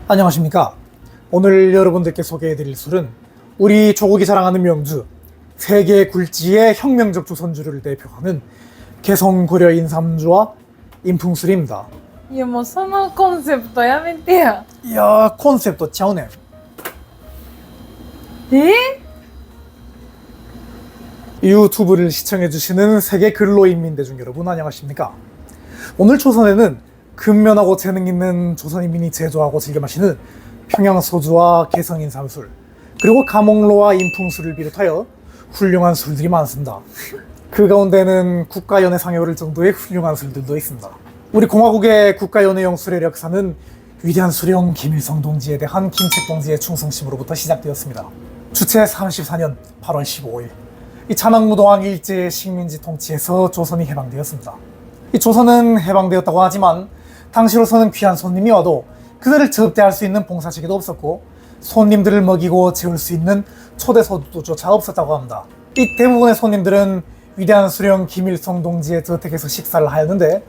안녕하십니까. 오늘 여러분들께 소개해드릴 술은 우리 조국이 자랑하는 명주, 세계 굴지의 혁명적 조선주를 대표하는 개성고려 인삼주와 인풍술입니다. いやもうそのコンセプトやめてや。 이야, 콘셉트 차오네. え 유튜브를 시청해주시는 세계 근로인민 대중 여러분 안녕하십니까. 오늘 조선에는 근면하고 재능 있는 조선인민이 제조하고 즐겨 마시는 평양소주와 개성인삼술, 그리고 가몽로와 인풍술을 비롯하여 훌륭한 술들이 많습니다. 그 가운데는 국가연예상에 오를 정도의 훌륭한 술들도 있습니다. 우리 공화국의 국가연예용 술의 역사는 위대한 수령 김일성 동지에 대한 김책 동지의 충성심으로부터 시작되었습니다. 주체 34년 8월 15일 이 자막무도왕 일제의 식민지 통치에서 조선이 해방되었습니다. 이 조선은 해방되었다고 하지만 당시로서는 귀한 손님이 와도 그들을 접대할 수 있는 봉사체계도 없었고 손님들을 먹이고 재울 수 있는 초대소조차 없었다고 합니다. 이 대부분의 손님들은 위대한 수령 김일성 동지의 저택에서 식사를 하였는데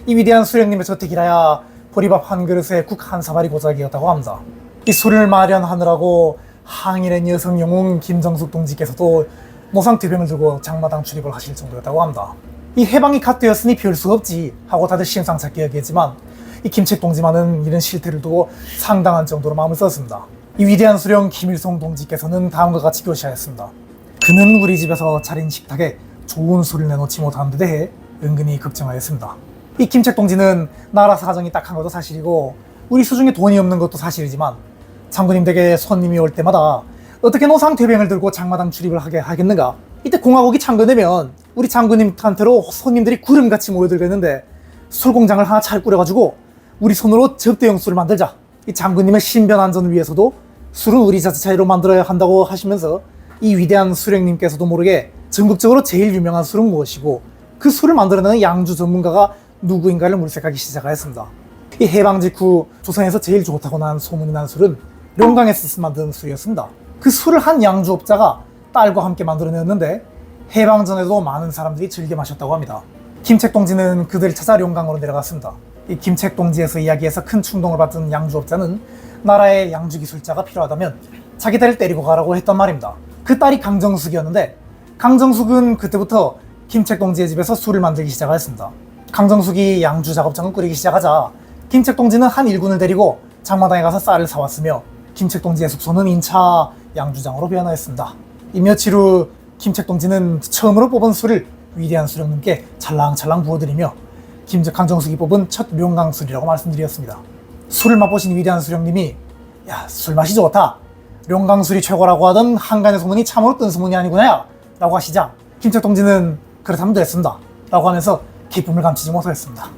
이 위대한 수령님의 저택이라야 보리밥 한 그릇에 국 한 사발이 고작이었다고 합니다. 이 술을 마련하느라고 항일의 여성 영웅 김정숙 동지께서도 모상퇴병을 들고 장마당 출입을 하실 정도였다고 합니다. 이 해방이 갓 되었으니 별 수 없지 하고 다들 심상찮게 여기지만 이 김책 동지만은 이런 실태를 두고 상당한 정도로 마음을 썼습니다. 이 위대한 수령 김일성 동지께서는 다음과 같이 교시하였습니다. 그는 우리 집에서 차린 식탁에 좋은 술을 내놓지 못하는 데 대해 은근히 걱정하였습니다. 이 김책 동지는 나라 사정이 딱한 것도 사실이고 우리 수중에 돈이 없는 것도 사실이지만 장군님 댁에 손님이 올 때마다 어떻게 노상퇴병을 들고 장마당 출입을 하게 하겠는가? 이때 공화국이 창건되면 우리 장군님한테로 손님들이 구름같이 모여들겠는데 술공장을 하나 잘 꾸려가지고 우리 손으로 접대용 술을 만들자. 이 장군님의 신변 안전을 위해서도 술은 우리 자체로 만들어야 한다고 하시면서 이 위대한 수령님께서도 모르게 전국적으로 제일 유명한 술은 무엇이고 그 술을 만들어내는 양주 전문가가 누구인가를 물색하기 시작하였습니다. 이 해방 직후 조선에서 제일 좋다고 난 소문이 난 술은 룡강에서 만든 술이었습니다. 그 술을 한 양주업자가 딸과 함께 만들어내었는데 해방 전에도 많은 사람들이 즐겨 마셨다고 합니다. 김책 동지는 그들을 찾아 룡강으로 내려갔습니다. 이 김책 동지에서 이야기에서 큰 충동을 받은 양주업자는 나라에 양주 기술자가 필요하다면 자기 딸을 데리고 가라고 했단 말입니다. 그 딸이 강정숙이었는데 강정숙은 그때부터 김책 동지의 집에서 술을 만들기 시작하였습니다. 강정숙이 양주 작업장을 꾸리기 시작하자 김책 동지는 한 일군을 데리고 장마당에 가서 쌀을 사왔으며 김책 동지의 숙소는 인차 양주장으로 변화했습니다. 이 며칠 후 김책 동지는 처음으로 뽑은 술을 위대한 수령님께 찰랑찰랑 부어드리며 강정숙이 뽑은 첫 룡강술이라고 말씀드렸습니다. 술을 맛보신 위대한 수령님이 야, 술 맛이 좋다. 룡강술이 최고라고 하던 한간의 소문이 참으로 뜬 소문이 아니구나 라고 하시자 김책 동지는 그렇다면 됐습니다 라고 하면서 기쁨을 감추지 못하였습니다.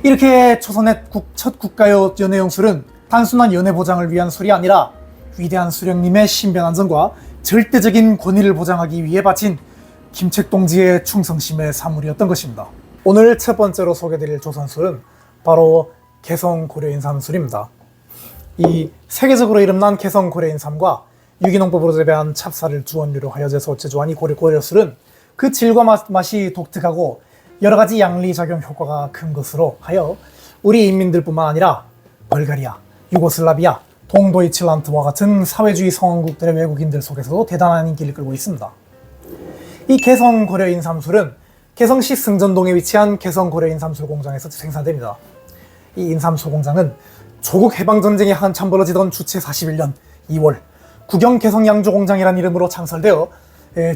이렇게 조선의 첫 국가연예용 술은 단순한 연애 보장을 위한 술이 아니라 위대한 수령님의 신변 안전과 절대적인 권위를 보장하기 위해 바친 김책 동지의 충성심의 산물이었던 것입니다. 오늘 첫 번째로 소개드릴 조선술은 바로 개성고려인삼술입니다. 이 세계적으로 이름난 개성고려인삼과 유기농법으로 재배한 찹쌀을 주원료로 하여 제조한 이 고려술은 그 질과 맛이 독특하고 여러 가지 양리작용 효과가 큰 것으로 하여 우리 인민들뿐만 아니라 벌가리아, 유고슬라비아, 동도이칠란트와 같은 사회주의 성원국들의 외국인들 속에서도 대단한 인기를 끌고 있습니다. 이 개성고려인삼술은 개성시 승전동에 위치한 개성고려인삼술 공장에서 생산됩니다. 이 인삼술 공장은 조국 해방전쟁이 한참 벌어지던 주체 41년 2월 국영 개성양주공장이라는 이름으로 창설되어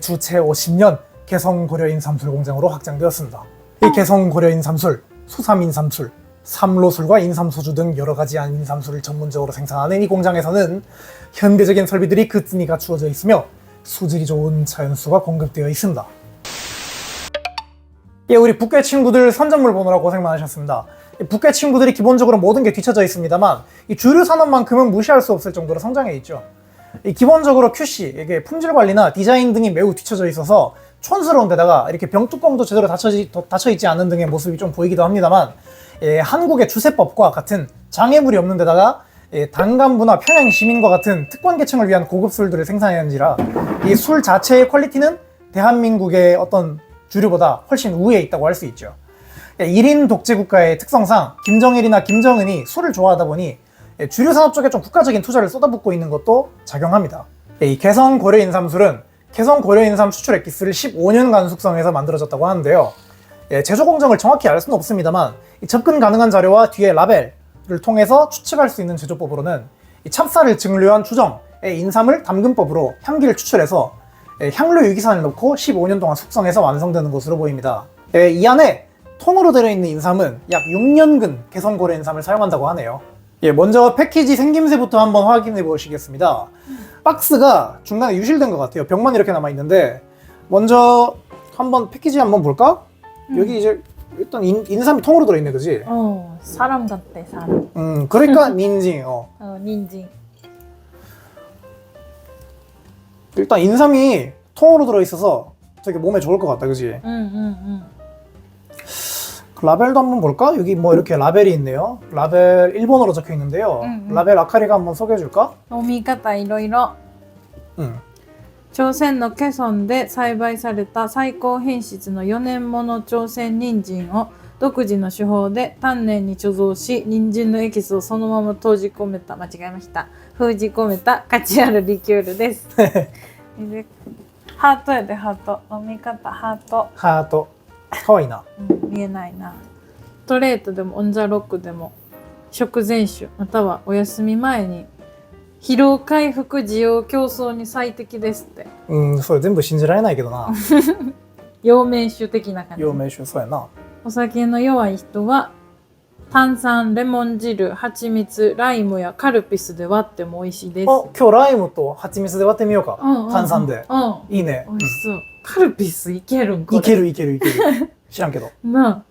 주체 50년 개성고려인삼술 공장으로 확장되었습니다. 이 개성고려인삼술, 수삼인삼술, 삼로술과 인삼소주 등 여러가지 인삼술을 전문적으로 생산하는 이 공장에서는 현대적인 설비들이 그뜬히 갖추어져 있으며 수질이 좋은 자연수가 공급되어 있습니다. 예, 우리 북괴 친구들 선전물 보느라고 고생 많으셨습니다. 북괴 친구들이 기본적으로 모든 게 뒤쳐져 있습니다만 이 주류 산업만큼은 무시할 수 없을 정도로 성장해 있죠. 기본적으로 QC, 이게 품질 관리나 디자인 등이 매우 뒤쳐져 있어서 촌스러운 데다가 이렇게 병뚜껑도 제대로 닫혀 있지 않는 등의 모습이 좀 보이기도 합니다만 한국의 주세법과 같은 장애물이 없는 데다가 단간부나 평양 시민과 같은 특권 계층을 위한 고급 술들을 생산하는지라 이 술 자체의 퀄리티는 대한민국의 어떤 주류보다 훨씬 우위에 있다고 할 수 있죠. 1인 독재 국가의 특성상 김정일이나 김정은이 술을 좋아하다 보니 주류 산업 쪽에 좀 국가적인 투자를 쏟아붓고 있는 것도 작용합니다. 이 개성 고려 인삼술은 개성 고려 인삼 추출 엑기스를 15년간 숙성해서 만들어졌다고 하는데요. 제조 공정을 정확히 알 수는 없습니다만 접근 가능한 자료와 뒤에 라벨을 통해서 추측할 수 있는 제조법으로는 이 찹쌀을 증류한 주정의 인삼을 담금법으로 향기를 추출해서 향료 유기산을 넣고 15년 동안 숙성해서 완성되는 것으로 보입니다. 이 안에 통으로 들어있는 인삼은 약 6년근 개성 고려 인삼을 사용한다고 하네요. 먼저 패키지 생김새부터 한번 확인해 보시겠습니다. 박스가 중간에 유실된 것 같아요. 벽만 이렇게 남아있는데 먼저 한번 패키지 한번 볼까? 여기 이제 일단 인삼이 통으로 들어있네, 그지? 사람 같대, 사람. 그러니까 닌징. 닌징. 일단 인삼이 통으로 들어있어서 되게 몸에 좋을 것 같다, 그지? 그 라벨도 한번 볼까? 여기 뭐 이렇게 라벨이 있네요. 라벨 일본어로 적혀 있는데요. 라벨 아카리가 한번 소개해 줄까? 飲み方いろいろ。 朝鮮のケソンで栽培された最高品質の4年もの朝鮮人参を独自の手法で丹念に貯蔵し、人参のエキスをそのまま閉じ込めた、間違えました。封じ込めた価値あるリキュールです。でハートやで、ハート。飲み方、ハート。ハート。かわいいな。見えないな。ストレートでもオンザロックでも食前酒またはお休み前に疲労回復需要競争に最適ですって。それ全部信じられないけどな。陽明酒的な感じ。陽明酒、そうやな。お酒の弱い人は炭酸、レモン汁、蜂蜜、ライムやカルピスで割っても美味しいです。今日ライムと蜂蜜で割ってみようか。炭酸で。いいね。美味しそう。カルピスいけるんこれ。いけるいけるいける。知らんけど。なあ。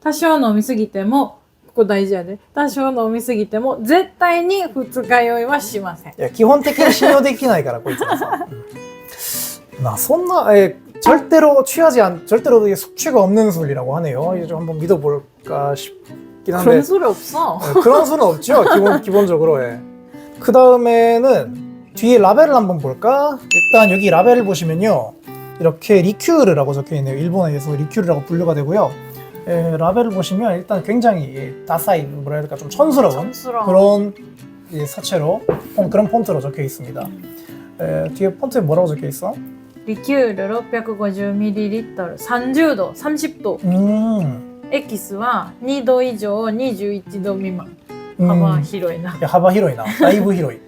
多少飲みすぎても、ここ大事やで。多少飲みすぎても、絶対に二日酔いはしません。いや、基本的に信用できないから、こいつはさ。そんな, 절대로 절대로 숙취가 없는 술이라고 하네요. 이제 좀 한번 믿어볼까 싶긴 한데. 그런 술이 없어. 그런 술은 없죠. 기본적으로. 그 다음에는 뒤에 라벨을 한번 볼까? 일단 여기 라벨을 보시면요. 이렇게 리큐르라고 적혀 있네요. 일본어에서 리큐르라고 분류가 되고요. 라벨을 보시면 일단 굉장히 다사이, 뭐라 해야 될까, 좀 촌스러운 그런 사체로, 그런 폰트로 적혀 있습니다. 뒤에 폰트에 뭐라고 적혀 있어? リキュール 650ml 30度 30度 エキスは2度以上21度未満。幅広いな。いや、幅広いな。だいぶ広い。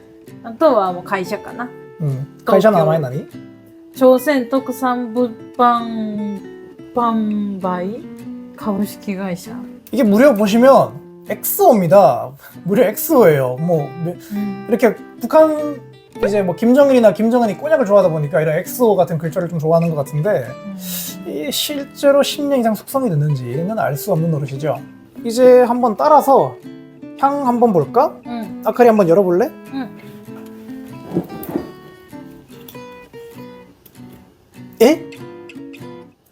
あとはもう会社かな。会社の名前何？朝鮮特産物販販売株式会社。 이게 무려 보시면 엑소입니다. 무려 엑소예요. 뭐 이렇게 북한 이제 뭐 김정일이나 김정은이 꼬냑을 좋아하다 보니까 이런 엑소 같은 글자를 좀 좋아하는 것 같은데 이 실제로 10년 이상 숙성이 됐는지는 알 수 없는 노릇이죠. 이제 한번 따라서 향 한번 볼까? 아카리 한번 열어볼래? 에?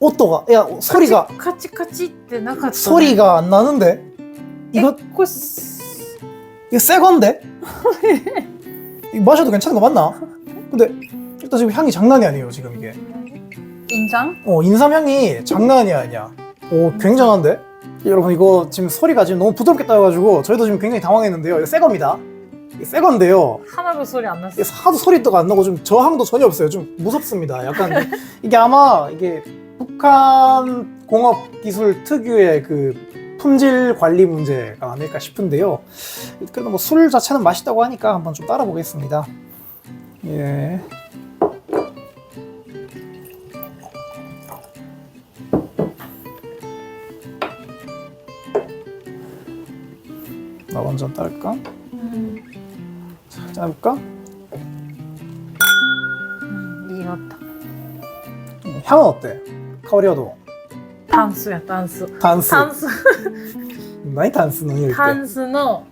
오또가, 야, 소리가 카치카치ってなかったね. 소리가 안 나는데? 이거 이거 새 건데? 이거 마셔도 괜찮은 거 맞나? 근데 일단 지금 향이 장난이 아니에요, 지금 이게. 인상? 인삼 향이 장난이 아니야. 오, 굉장한데? 여러분, 이거 지금 소리가 지금 너무 부드럽게 따여가지고 저희도 지금 굉장히 당황했는데요. 이거 새 겁니다. 이게 새 건데요. 하나도 소리 안 났어. 하도 소리가 안 나고 좀 저항도 전혀 없어요. 좀 무섭습니다. 약간 이게 아마 이게 북한 공업 기술 특유의 그 품질 관리 문제가 아닐까 싶은데요. 그래도 뭐 술 자체는 맛있다고 하니까 한번 좀 따라 보겠습니다. 예. 나 먼저 딸까? 자, 짜볼까? 익었다. 향은 어때? 카오리아도. 단수야, 단수. 단수. 何 タンス。 タンスの匂いって。タンスの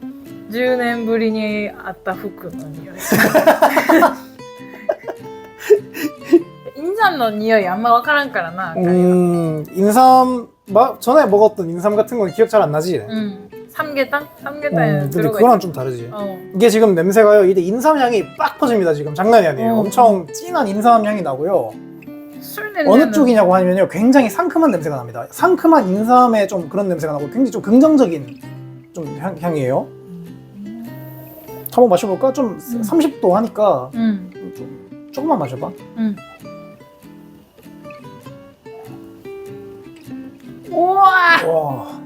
10年ぶりに会った服の匂い。인삼の匂いあんま分からんからな。 인삼 전에 먹었던 인삼 같은 건 기억 잘 안 나지? 삼계탕? 삼계탕에 근데 들어가 그거랑 좀 다르지. 어. 이게 지금 냄새가요. 이게 인삼 향이 빡 퍼집니다. 지금 장난이 아니에요. 어. 엄청 진한 인삼 향이 나고요. 술 냄새는 어느 쪽이냐고 하면요, 굉장히 상큼한 냄새가 납니다. 상큼한 인삼의 좀 그런 냄새가 나고 굉장히 좀 긍정적인 좀 향이에요. 한번 마셔볼까? 좀 30도 하니까 좀 조금만 마셔봐. 우와. 와.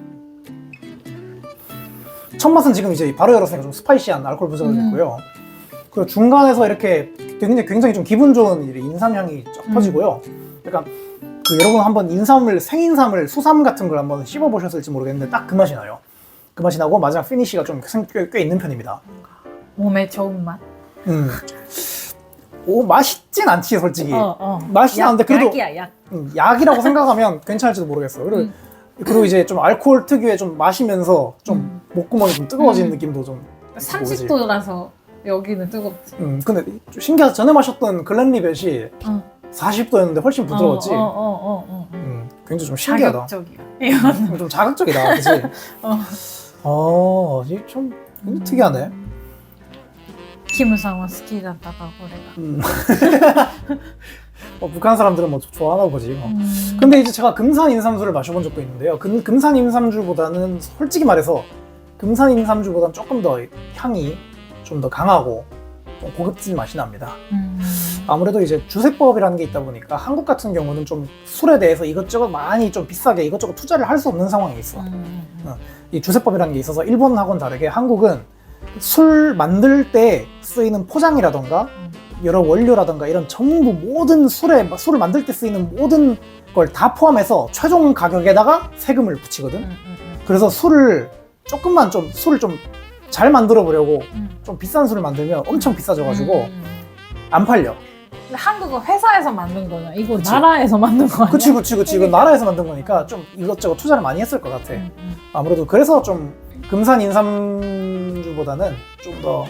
첫 맛은 지금 이제 바로 열었으니까 좀 스파이시한 알코올 부자가 됐고요. 그리고 중간에서 이렇게 굉장히 좀 기분 좋은 인삼향이 쫙 퍼지고요. 약간 그 여러분 한번 생인삼을 수삼 같은 걸 한번 씹어보셨을지 모르겠는데 딱 그 맛이 나요. 그 맛이 나고 마지막 피니쉬가 좀 꽤 있는 편입니다. 몸에 좋은 맛. 오, 맛있진 않지 솔직히. 맛있진 약, 않은데 그래도 약이야 약. 약이라고 생각하면 괜찮을지도 모르겠어. 그리고 이제 좀 알코올 특유의 좀 마시면서 좀 목구멍이 좀 뜨거워지는 느낌도 좀 30도라서 여기는 뜨겁지. 근데 좀 신기하다. 전에 마셨던 글렌리벳이 40도였는데 훨씬 부드러웠지. 굉장히 좀 신기하다. 자극적이야. 좀 자극적이다, 그치? 이게 좀 특이하네. キムさんは好きだったかこれが。 북한 사람들은 뭐 좋아하나 보지. 근데 이제 제가 금산인삼주를 마셔본 적도 있는데요. 금산인삼주보다는 솔직히 말해서 금산인삼주보다는 조금 더 향이 좀 더 강하고 좀 고급진 맛이 납니다. 아무래도 이제 주세법이라는 게 있다 보니까 한국 같은 경우는 좀 술에 대해서 이것저것 많이 좀 비싸게 이것저것 투자를 할 수 없는 상황이 있어. 이 주세법이라는 게 있어서 일본하고는 다르게 한국은 술 만들 때 쓰이는 포장이라던가 여러 원료라던가 이런 전부 모든 술을 만들 때 쓰이는 모든 걸 다 포함해서 최종 가격에다가 세금을 붙이거든. 그래서 술을 좀 잘 만들어 보려고 좀 비싼 술을 만들면 엄청 비싸져가지고 안 팔려. 근데 한국은 회사에서 만든 거냐? 이거 나라에서 만든 거 아니야? 그치. 이거 나라에서 만든 거니까 좀 이것저것 투자를 많이 했을 것 같아. 아무래도 그래서 좀 금산인삼주보다는 좀 더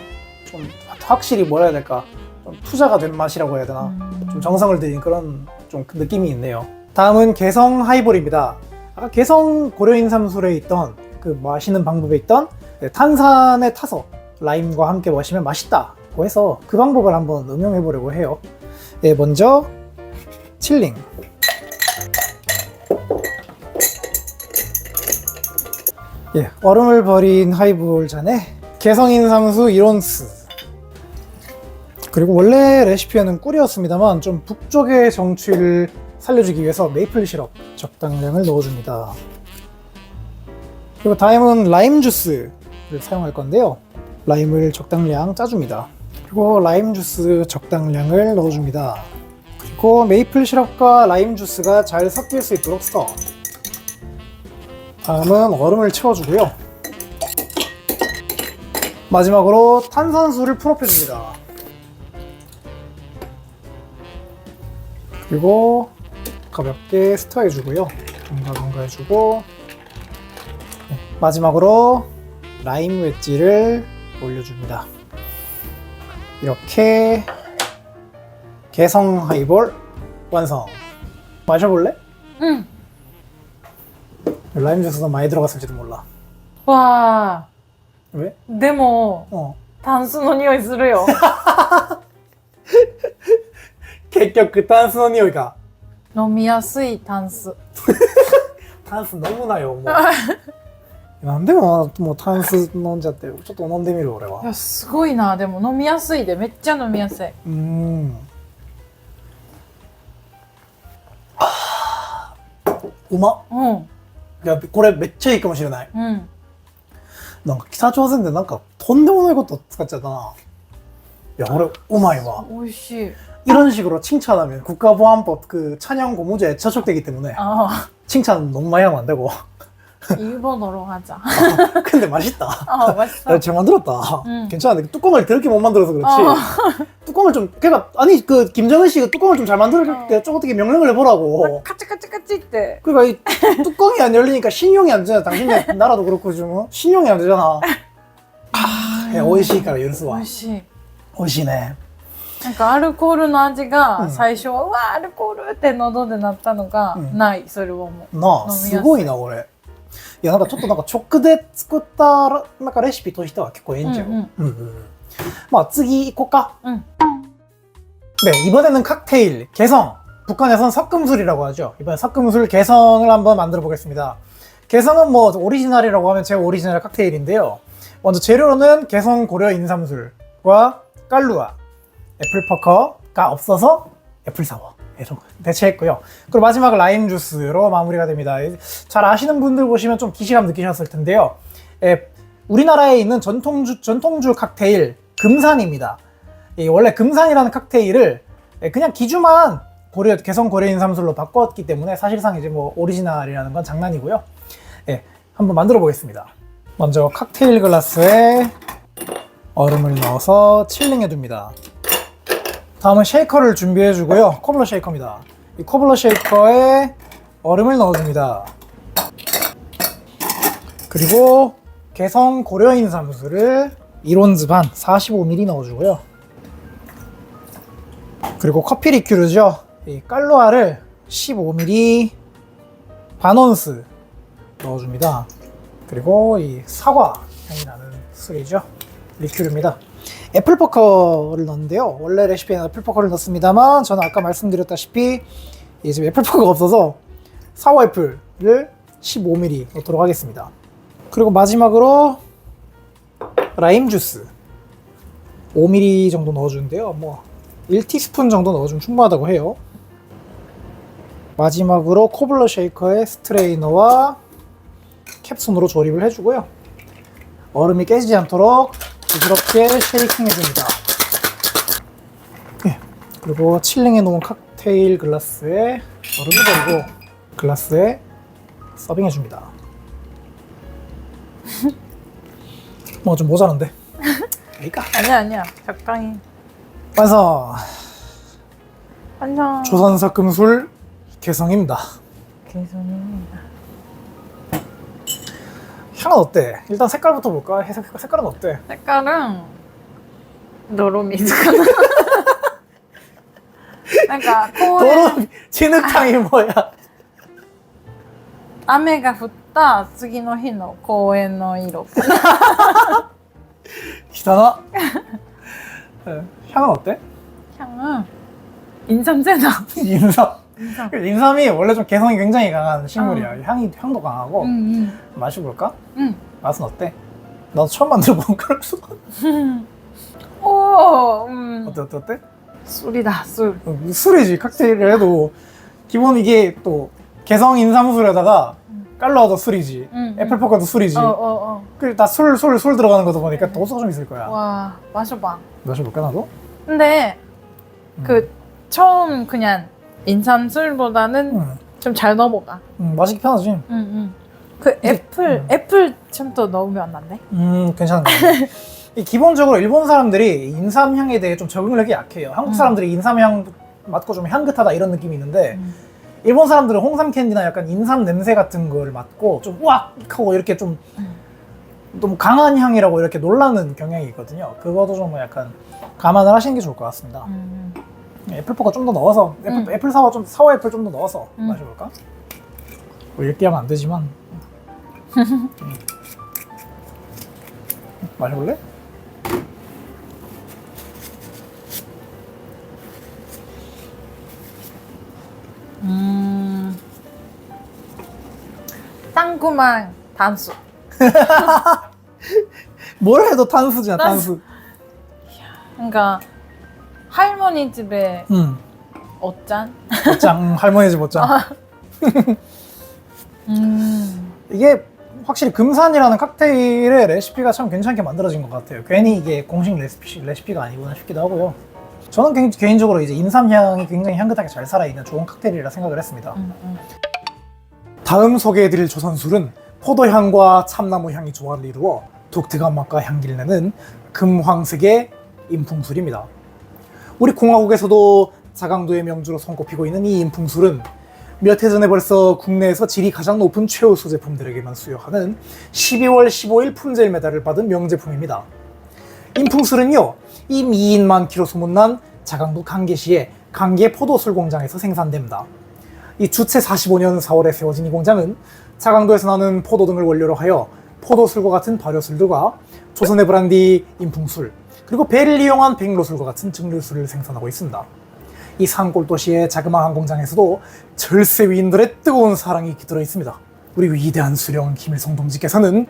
좀 확실히 뭐라 해야 될까? 좀 투자가 된 맛이라고 해야 되나? 좀 정성을 들인 그런 좀 느낌이 있네요. 다음은 개성 하이볼입니다. 아까 개성 고려인삼술에 있던 그 마시는 방법에 있던 탄산에 타서 라임과 함께 마시면 맛있다고 해서 그 방법을 한번 응용해 보려고 해요. 먼저 칠링. 얼음을 버린 하이볼 잔에 개성인삼수 1온스. 그리고 원래 레시피에는 꿀이었습니다만 좀 북쪽의 정취를 살려주기 위해서 메이플 시럽 적당량을 넣어줍니다. 그리고 다음은 라임 주스를 사용할 건데요. 라임을 적당량 짜줍니다. 그리고 라임 주스 적당량을 넣어줍니다. 그리고 메이플 시럽과 라임 주스가 잘 섞일 수 있도록 섞어. 다음은 얼음을 채워주고요. 마지막으로 탄산수를 풀업해줍니다. 그리고 가볍게 스터해주고요. 동가 해주고 마지막으로 라임 웨지를 올려줍니다. 이렇게 개성 하이볼 완성. 마셔볼래? 응. 라임 주스가 많이 들어갔을지도 몰라. 와. 왜? でも、タンスの匂いするよ。 結局タンスの匂いが。飲みやすいタンス。タンス飲むなよ、もう。なんでもタンス飲んじゃってる。ちょっと飲んでみる、俺は。いや、すごいな。でも飲みやすいで、めっちゃ飲みやすい。うまっ。いや、これめっちゃいいかもしれない。なんか北朝鮮でなんかとんでもないこと使っちゃったな。いや、俺うまいわ。美味しい。 이런 식으로 칭찬하면 국가보안법 그 찬양 고무죄에 저촉되기 때문에 칭찬 너무 많이 하면 안 되고. 일본어로 하자. 근데 맛있다. 맛있어. 잘 만들었다. 괜찮은데 뚜껑을 더럽게 못 만들어서 그렇지. 뚜껑을 좀 그러니까 아니 그 김정은 씨가 뚜껑을 좀 잘 만들 때 좀 어떻게 명령을 해보라고. 까찌까찌까찌 때. 그러니까 이 뚜껑이 안 열리니까 신용이 안 되잖아. 당신네 나라도 그렇고 좀 신용이 안 되잖아. 오이시이까라 유르스와. 오이시네. なんかアルコールの味が最初は、うわアルコールって喉でなったのがない、それはもうなあすごいな俺。いやなんかちょっとなんか直で作ったなんかレシピとしては結構いいんじゃん。まあ次行こうか。 네, 이번에는 칵테일 개성. 북한에선 섞음술이라고 하죠. 이번에 섞음술 개성을 한번 만들어 보겠습니다. 개성은 뭐 오리지널이라고 하면 제 오리지널 칵테일인데요. 먼저 재료로는 개성 고려 인삼술과 깔루아, 애플퍼커가 없어서 애플사워 대체했고요. 그리고 마지막 라임 주스로 마무리가 됩니다. 잘 아시는 분들 보시면 좀 기시감 느끼셨을 텐데요. 우리나라에 있는 전통주 칵테일 금산입니다. 원래 금산이라는 칵테일을 그냥 기주만 개성 고려 인삼술로 바꿨기 때문에 사실상 이제 뭐 오리지널이라는 건 장난이고요. 한번 만들어 보겠습니다. 먼저 칵테일 글라스에 얼음을 넣어서 칠링해 둡니다. 다음은 쉐이커를 준비해 주고요. 코블러 쉐이커입니다. 이 코블러 쉐이커에 얼음을 넣어줍니다. 그리고 개성 고려 인삼술을 1온즈 반 45ml 넣어주고요. 그리고 커피 리큐르죠. 이 깔루아를 15ml 반온스 넣어줍니다. 그리고 이 사과 향이 나는 술이죠. 리큐르입니다. 애플퍼커를 넣는데요. 원래 레시피에는 애플퍼커를 넣습니다만 저는 아까 말씀드렸다시피 지금 애플퍼커가 없어서 사워 애플을 15ml 넣도록 하겠습니다. 그리고 마지막으로 라임 주스 5ml 정도 넣어주는데요. 뭐 1티스푼 정도 넣어주면 충분하다고 해요. 마지막으로 코블러 쉐이커의 스트레이너와 캡순으로 조립을 해주고요. 얼음이 깨지지 않도록 부드럽게 쉐이킹 해줍니다. 그리고 칠링해 놓은 칵테일 글라스에 얼음을 버리고 글라스에 서빙 해줍니다. 뭐 좀 모자란데? 그러니까 아니야. 적당히. 완성! 완성. 조선석금술 개성입니다. 개성입니다. 향은 어때? 일단 색깔부터 볼까? 색깔은 어때? 색깔은 노로미즈가 그러니까 도로 진흙탕이 뭐야? 雨が降った次の日の公園の色 기타나? 향은 어때? 향은 인삼제다. 인삼이 원래 좀 개성이 굉장히 강한 식물이야. 향도 강하고. 맛이 볼까? 맛은 어때? 나도 처음 만들어본 거라서. 오, 어때? 술이다, 술. 술이지. 칵테일을 해도 기본 이게 또 개성 인삼술에다가 깔루아도 술이지. 애플퍼커도 술이지. 그리고 다 술 들어가는 거다 보니까 도수가 좀 있을 거야. 와, 마셔봐. 마셔볼까 나도? 근데 그 처음 그냥 인삼술보다는 좀 잘 넣어보가. 마시기 편하지. 그 애플 좀 더 넣으면 안 돼? 괜찮은데. 기본적으로 일본 사람들이 인삼향에 대해 좀 적응력이 약해요. 한국 사람들이 인삼향 맡고 좀 향긋하다 이런 느낌이 있는데 일본 사람들은 홍삼 캔디나 약간 인삼 냄새 같은 걸 맡고 좀 우악 하고 이렇게 좀 너무 강한 향이라고 이렇게 놀라는 경향이 있거든요. 그것도 좀 약간 감안을 하시는 게 좋을 것 같습니다. 애플퍼가 좀 더 넣어서 사워 애플 좀 더 넣어서 마셔볼까? 뭐 이렇게 하면 안 되지만 마셔볼래? 땅구만 단수. 뭘 해도 탄수잖아, 탄수. 그러니까 할머니 집에 옷잔? 옷장, 할머니 집 옷장. 이게 확실히 금산이라는 칵테일의 레시피가 참 괜찮게 만들어진 것 같아요. 괜히 이게 공식 레시피가 아니구나 싶기도 하고요. 저는 개인적으로 이제 인삼향이 굉장히 향긋하게 잘 살아있는 좋은 칵테일이라 생각을 했습니다. 다음 소개해드릴 조선술은 포도향과 참나무 향이 조화를 이루어 독특한 맛과 향기를 내는 금황색의 인풍술입니다. 우리 공화국에서도 자강도의 명주로 손꼽히고 있는 이 인풍술은 몇 해 전에 벌써 국내에서 질이 가장 높은 최우수 제품들에게만 수여하는 12월 15일 품질 메달을 받은 명제품입니다. 인풍술은요, 이 미인 많기로 소문난 자강도 강계시의 강계 포도술 공장에서 생산됩니다. 이 주체 45년 4월에 세워진 이 공장은 자강도에서 나는 포도 등을 원료로 하여 포도술과 같은 발효술들과 조선의 브란디, 인풍술, 그리고 배를 이용한 백로술과 같은 증류술을 생산하고 있습니다. 이 산골 도시의 자그마한 공장에서도 절세 위인들의 뜨거운 사랑이 깃들어 있습니다. 우리 위대한 수령 김일성 동지께서는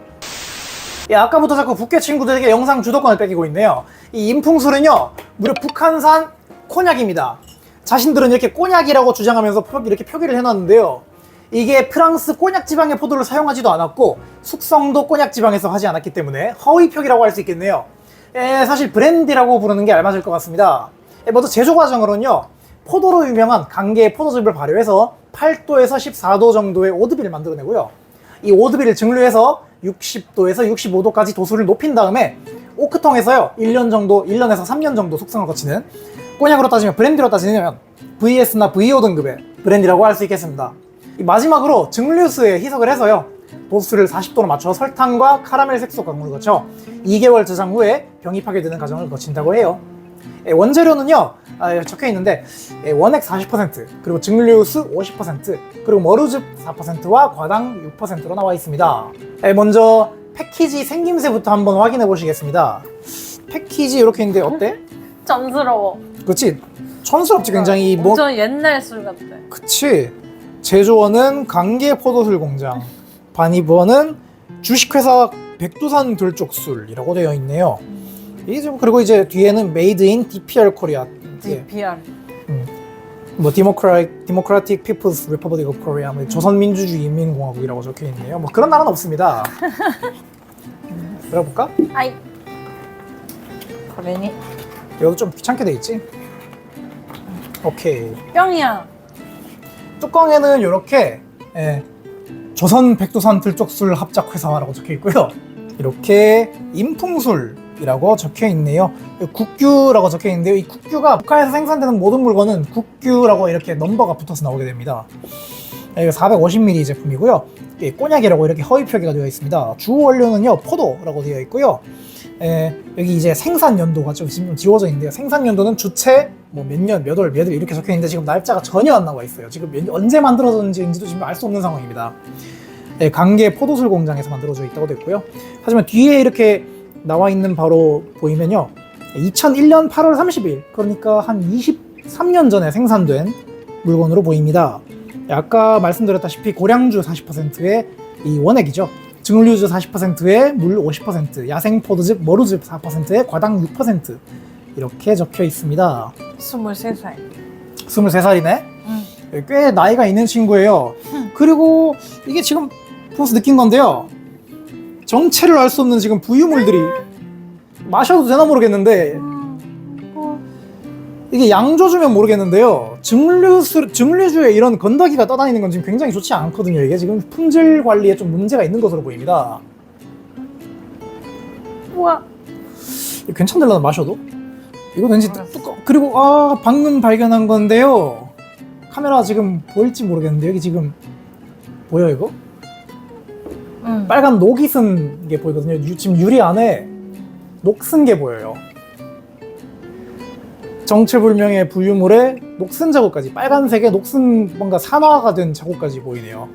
아까부터 자꾸 북괴 친구들에게 영상 주도권을 뺏기고 있네요. 이 임풍술은요, 무려 북한산 코냑입니다. 자신들은 이렇게 꼬냑이라고 주장하면서 이렇게 표기를 해놨는데요. 이게 프랑스 꼬냑 지방의 포도를 사용하지도 않았고 숙성도 꼬냑 지방에서 하지 않았기 때문에 허위 표기라고 할 수 있겠네요. 사실 브랜디라고 부르는 게 알맞을 것 같습니다. 먼저 제조 과정으로는요, 포도로 유명한 강계의 포도즙을 발효해서 8도에서 14도 정도의 오드비를 만들어내고요. 이 오드비를 증류해서 60도에서 65도까지 도수를 높인 다음에 오크통에서요 1년에서 3년 정도 숙성을 거치는, 꼬냑으로 따지면 브랜디로 따지면 VS나 VO 등급의 브랜디라고 할 수 있겠습니다. 마지막으로 증류수에 희석을 해서요 도수를 40도로 맞춰 설탕과 카라멜 색소 강물을 거쳐 2개월 저장 후에 병이 파괴되는 과정을 거친다고 해요. 원재료는요 적혀 있는데 원액 40%, 그리고 증류수 50%, 그리고 머루즙 4%와 과당 6%로 나와 있습니다. 먼저 패키지 생김새부터 한번 확인해 보시겠습니다. 패키지 이렇게 있는데 어때? 촌스러워. 그렇지? 촌스럽지 굉장히. 뭐 엄청 옛날 술 같아. 그치. 제조원은 강계 포도술 공장, 반입원은 주식회사 백두산 들쪽술이라고 되어 있네요. 이게 좀, 그리고 이제 뒤에는 Made in DPR Korea. DPR. 뭐 Democratic People's Republic of Korea, 뭐 조선민주주의 인민공화국이라고 적혀 있네요. 뭐 그런 나라는 없습니다. 열어볼까? 아이. これに 이것도 좀 귀찮게 돼 있지? 오케이. 평양. 뚜껑에는 이렇게 조선 백두산 들쪽술 합작회사라고 적혀 있고요. 이렇게 임풍술이라고 적혀 있네요. 국규라고 적혀 있는데요. 이 국규가 북한에서 생산되는 모든 물건은 국규라고 이렇게 넘버가 붙어서 나오게 됩니다. 이거 450ml 제품이고요. 꼬냑이라고 이렇게 허위 표기가 되어 있습니다. 주 원료는요 포도라고 되어 있고요. 여기 이제 생산 연도가 좀 지워져 있는데요. 생산 연도는 주체 뭐 몇 년, 몇 월, 몇 일 이렇게 적혀 있는데 지금 날짜가 전혀 안 나와 있어요. 지금 언제 만들어졌는지도 지금 알 수 없는 상황입니다. 강계 포도술 공장에서 만들어져 있다고 됐고요. 하지만 뒤에 이렇게 나와 있는 바로 보이면요, 2001년 8월 30일, 그러니까 한 23년 전에 생산된 물건으로 보입니다. 아까 말씀드렸다시피 고량주 40%의 이 원액이죠. 증류주 40%에 물 50%, 야생 포도즙, 머루즙 4%에 과당 6% 이렇게 적혀 있습니다. 23살. 23살이네? 꽤 나이가 있는 친구예요. 그리고 이게 지금 보면서 느낀 건데요. 정체를 알 수 없는 지금 부유물들이, 마셔도 되나 모르겠는데 이게 양조주면 모르겠는데요. 증류주에 이런 건더기가 떠다니는 건 지금 굉장히 좋지 않거든요. 이게 지금 품질 관리에 좀 문제가 있는 것으로 보입니다. 우와. 괜찮을라나 마셔도? 이거 왠지 뚜껑. 그리고 방금 발견한 건데요. 카메라 지금 보일지 모르겠는데 여기 지금 보여 이거? 빨간 녹이 쓴 게 보이거든요. 지금 유리 안에 녹 쓴 게 보여요. 정체불명의 부유물에 녹슨 자국까지, 빨간색의 녹슨 뭔가 산화가 된 자국까지 보이네요.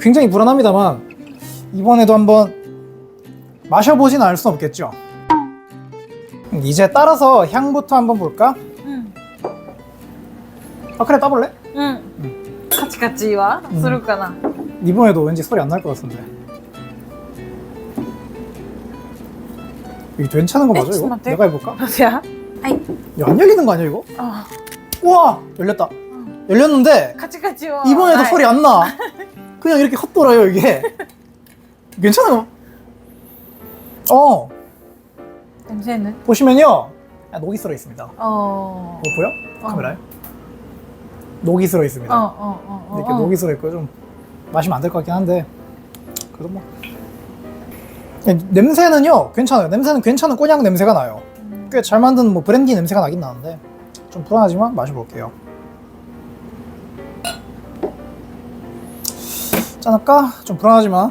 굉장히 불안합니다만 이번에도 한번 마셔보진 않을 순 없겠죠. 이제 따라서 향부터 한번 볼까? 그래, 따볼래?カチカチはするかな。 이번에도 왠지 소리 안 날 것 같은데. 이거 괜찮은 거 맞아 이거? 맞대? 내가 해볼까? 待ってや。はい。 야, 안 열리는 거 아니야 이거? あ、 우와! 열렸다. 열렸는데 カチカチは。 이번에도 はい 소리 안 나. 그냥 이렇게 헛돌아요 이게. 괜찮아요. 냄새는? 보시면요, 녹이 쓸어 있습니다. 어. 이거 보여? 카메라에? 녹이 쓸어 있습니다. 이렇게 녹이 쓸어 있고 좀 마시면 안 될 것 같긴 한데 그래도 뭐 냄새는요 괜찮아요. 냄새는 괜찮은 꼬냑 냄새가 나요. 꽤 잘 만든 뭐 브랜디 냄새가 나긴 나는데 좀 불안하지만 마셔볼게요. 짠할까? 좀 불안하지만.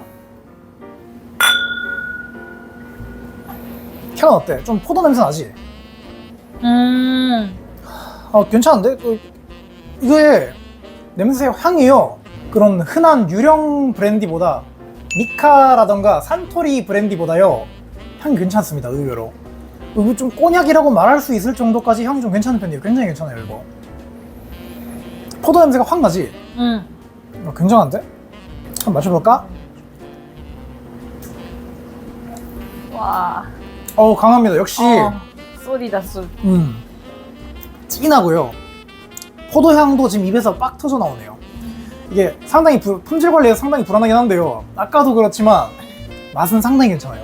향은 어때? 좀 포도 냄새 나지? 괜찮은데? 이게 냄새 향이요, 그런 흔한 유령 브랜디보다, 미카라던가 산토리 브랜디보다요 향이 괜찮습니다. 의외로 이거 좀 꼬냑이라고 말할 수 있을 정도까지 향이 좀 괜찮은 편이에요. 굉장히 괜찮아요. 이거 포도 냄새가 확 나지? 굉장한데? 한번 마셔볼까? 와. 강합니다. 역시 소리 다수. 진하고요. 포도향도 지금 입에서 빡 터져 나오네요. 이게 상당히 품질 관리가 상당히 불안하긴 한데요. 아까도 그렇지만 맛은 상당히 괜찮아요.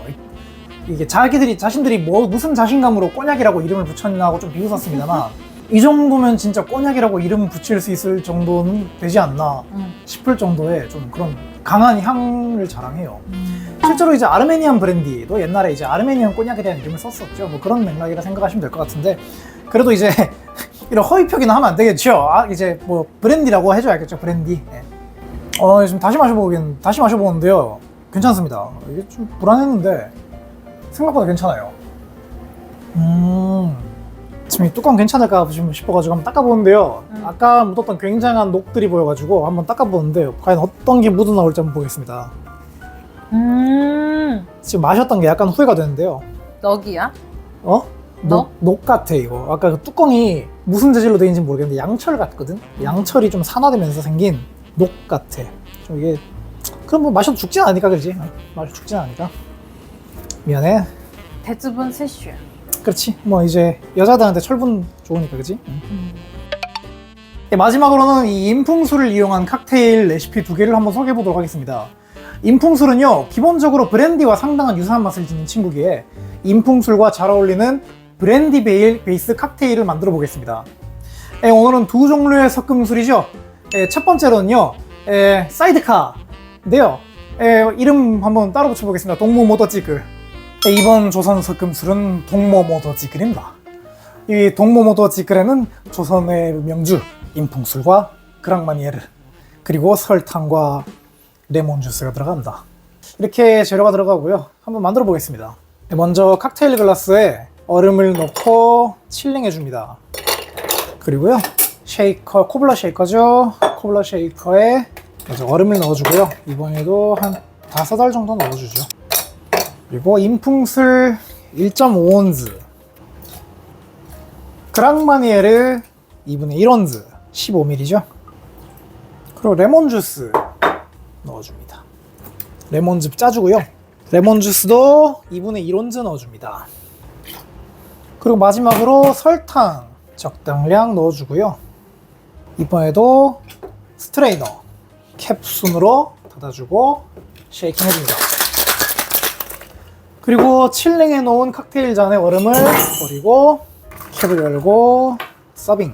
이게 자신들이 무슨 자신감으로 꼬냑이라고 이름을 붙였나고 좀 비웃었습니다만 이 정도면 진짜 꼬냑이라고 이름 붙일 수 있을 정도는 되지 않나 싶을 정도의 좀 그런 강한 향을 자랑해요. 실제로 이제 아르메니안 브랜디도 옛날에 이제 아르메니안 꼬냑에 대한 이름을 썼었죠. 뭐 그런 맥락이라 생각하시면 될 것 같은데 그래도 이제 이런 허위 표기는 하면 안 되겠죠. 이제 뭐 브랜디라고 해줘야겠죠. 브랜디. 네. 지금 다시 마셔보는데요. 괜찮습니다. 이게 좀 불안했는데 생각보다 괜찮아요. 지금 이 뚜껑 괜찮을까 싶어가지고 한번 닦아보는데요. 아까 묻었던 굉장한 녹들이 보여가지고 한번 닦아보는데 과연 어떤 게 묻어나올지 한번 보겠습니다. 지금 마셨던 게 약간 후회가 되는데요. 넉이야? 녹 같아 이거. 아까 그 뚜껑이 무슨 재질로 되어 있는지 모르겠는데 양철 같거든? 양철이 좀 산화되면서 생긴 녹 같아. 좀 이게 그럼 뭐 마셔도 죽진 않으니까 그러지? 마셔도 죽진 않으니까 미안해. 대부분摂取. 그렇지. 뭐 이제 여자들한테 철분 좋으니까 그지? 마지막으로는 이 인풍술을 이용한 칵테일 레시피 2개를 한번 소개해 보도록 하겠습니다. 인풍술은요 기본적으로 브랜디와 상당한 유사한 맛을 지닌 친구기에 인풍술과 잘 어울리는 브랜디 베이스 칵테일을 만들어 보겠습니다. 오늘은 2 종류의 섞음술이죠. 첫 번째로는요 사이드카인데요. 이름 한번 따로 붙여보겠습니다. 동모모더찌글. 이번 조선 섞음술은 동모모더찌글입니다. 이 동모모더찌글에는 조선의 명주 인풍술과 그랑마니에르 그리고 설탕과 레몬 주스가 들어갑니다. 이렇게 재료가 들어가고요. 한번 만들어 보겠습니다. 먼저 칵테일 글라스에 얼음을 넣고 칠링해 줍니다. 그리고요 쉐이커, 코블러 쉐이커죠. 코블러 쉐이커에 이제 얼음을 넣어주고요. 이번에도 한 5알 정도 넣어주죠. 그리고 인풍술 1.5온즈, 그랑마니에르 2분의 1온즈 15ml죠. 그리고 레몬 주스 넣어줍니다. 레몬즙 짜주고요. 레몬 주스도 2분의 1온즈 넣어줍니다. 그리고 마지막으로 설탕 적당량 넣어주고요. 이번에도 스트레이너 캡순으로 닫아주고 쉐이킹 해줍니다. 그리고 칠링해 놓은 칵테일 잔에 얼음을 버리고 캡을 열고 서빙.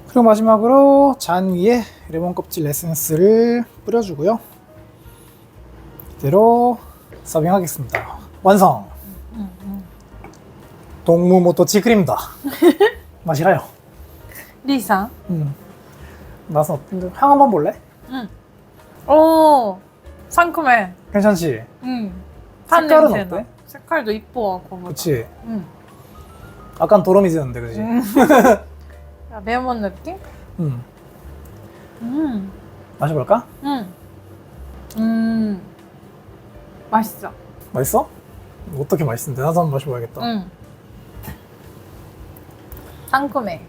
그리고 마지막으로 잔 위에 레몬 껍질 에센스를 뿌려주고요. 이대로 서빙하겠습니다. 완성! 동무모토찌글입니다. 마시라요. 리사. 맛은 어떤데? 향 한번 볼래? 오, 상큼해. 괜찮지? 탄 색깔은 냄새나. 어때? 색깔도 이뻐. 그거보다. 그치? 응. 약간 도로미지는데 그치? 야, 레몬 느낌? 마셔볼까? 맛있어. 맛있어? 어떻게 맛있는데? 나도 한번 마셔봐야겠다. 상큼해.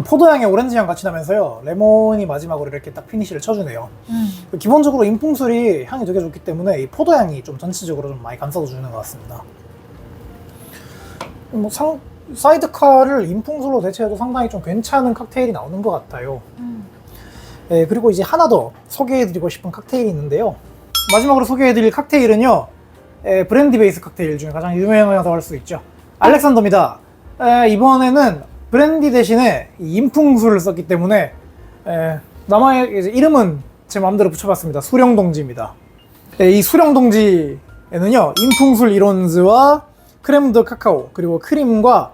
포도향에 오렌지향 같이 나면서요 레몬이 마지막으로 이렇게 딱 피니쉬를 쳐주네요. 기본적으로 인풍술이 향이 되게 좋기 때문에 이 포도향이 좀 전체적으로 좀 많이 감싸서 주는 것 같습니다. 뭐 사이드카를 인풍술로 대체해도 상당히 좀 괜찮은 칵테일이 나오는 것 같아요. 그리고 이제 하나 더 소개해드리고 싶은 칵테일이 있는데요. 마지막으로 소개해드릴 칵테일은요 브랜디 베이스 칵테일 중에 가장 유명하다고 할 수 있죠. 알렉산더입니다. 이번에는 브랜디 대신에 인풍술을 썼기 때문에 남아의 이제 이름은 제 마음대로 붙여봤습니다. 수령동지입니다. 이 수령동지에는요 인풍술 1온즈와 크렘드 카카오 그리고 크림과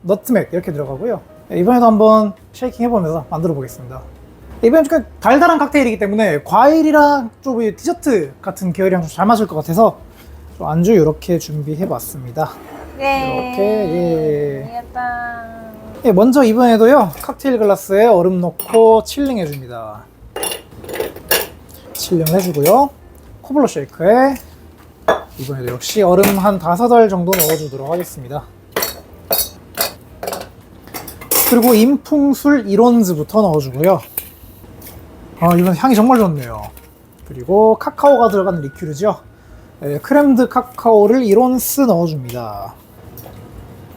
너트맥 이렇게 들어가고요. 이번에도 한번 쉐이킹 해보면서 만들어 보겠습니다. 이번엔 좀 달달한 칵테일이기 때문에 과일이랑 좀 디저트 같은 계열이랑 좀 잘 맞을 것 같아서 좀 안주 이렇게 준비해봤습니다. 이렇게 알겠다. 먼저 이번에도요 칵테일 글라스에 얼음 넣고 칠링 해줍니다. 칠링 해주고요. 코블러 쉐이크에 이번에도 역시 얼음 한 5알 정도 넣어주도록 하겠습니다. 그리고 인풍술 1온즈부터 넣어주고요. 이번 향이 정말 좋네요. 그리고 카카오가 들어간 리큐르죠. 크렘드 카카오를 1온스 넣어줍니다.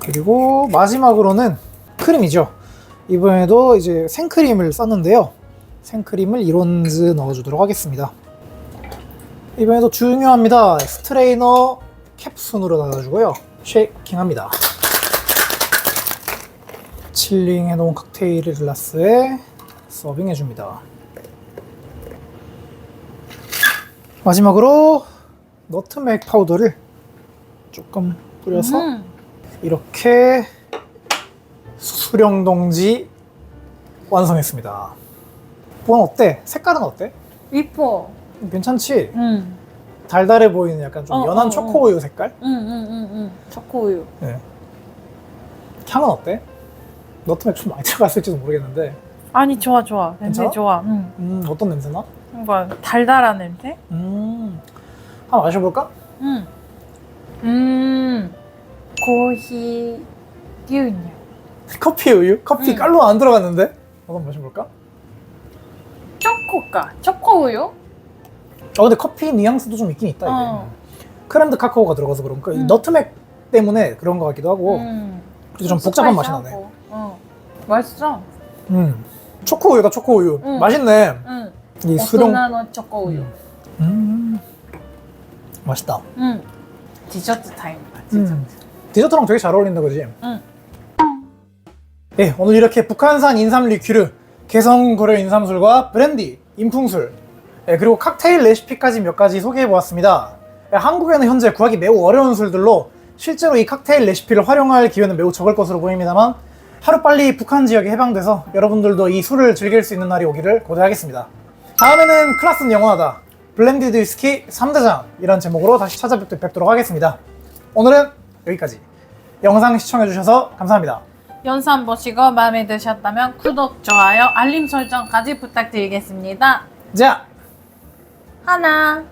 그리고 마지막으로는 크림이죠. 이번에도 이제 생크림을 썼는데요. 생크림을 1온즈 넣어주도록 하겠습니다. 이번에도 중요합니다. 스트레이너 캡순으로 닫아주고요. 쉐이킹합니다. 칠링 해놓은 칵테일 글라스에 서빙해줍니다. 마지막으로 너트맥 파우더를 조금 뿌려서 이렇게 수령동지 완성했습니다. bon 어때? 색깔은 어때? 이뻐. 괜찮지? 응. 달달해 보이는 약간 좀 연한 어. 초코우유 색깔? 응. 초코우유. 네. 향은 어때? 너트맥 좀 많이 들어갔을지도 모르겠는데 아니 좋아. 냄새 괜찮아? 좋아. 응. 어떤 냄새나? 뭔가 달달한 냄새? 한번 마셔볼까? 코히牛乳. 커피 우유? 커피 깔로 안 들어갔는데? 한번 마셔볼까? 초코가. 초코우유? 근데 커피 뉘앙스도 좀 있긴 있다 이게. 크렘드 카카오가 들어가서 그런가? 이 너트맥 때문에 그런 것 같기도 하고 그리고 좀 복잡한 맛이 나네. 맛있어. 초코우유다 초코우유. 맛있네. 이 수령. 大人の 초코우유. 맛있다. 디저트 타임이다. 디저트랑 되게 잘 어울린다 그지? 응. 네, 오늘 이렇게 북한산 인삼 리큐르, 개성 고려 인삼술과 브랜디, 인풍술, 그리고 칵테일 레시피까지 몇 가지 소개해보았습니다. 한국에는 현재 구하기 매우 어려운 술들로 실제로 이 칵테일 레시피를 활용할 기회는 매우 적을 것으로 보입니다만 하루빨리 북한 지역에 해방돼서 여러분들도 이 술을 즐길 수 있는 날이 오기를 고대하겠습니다. 다음에는 클라스는 영원하다, 블렌디드 위스키 3대장 이란 제목으로 다시 찾아뵙도록 하겠습니다. 오늘은 여기까지. 영상 시청해주셔서 감사합니다. 영상 보시고 마음에 드셨다면 구독, 좋아요, 알림 설정까지 부탁드리겠습니다. 자! 하나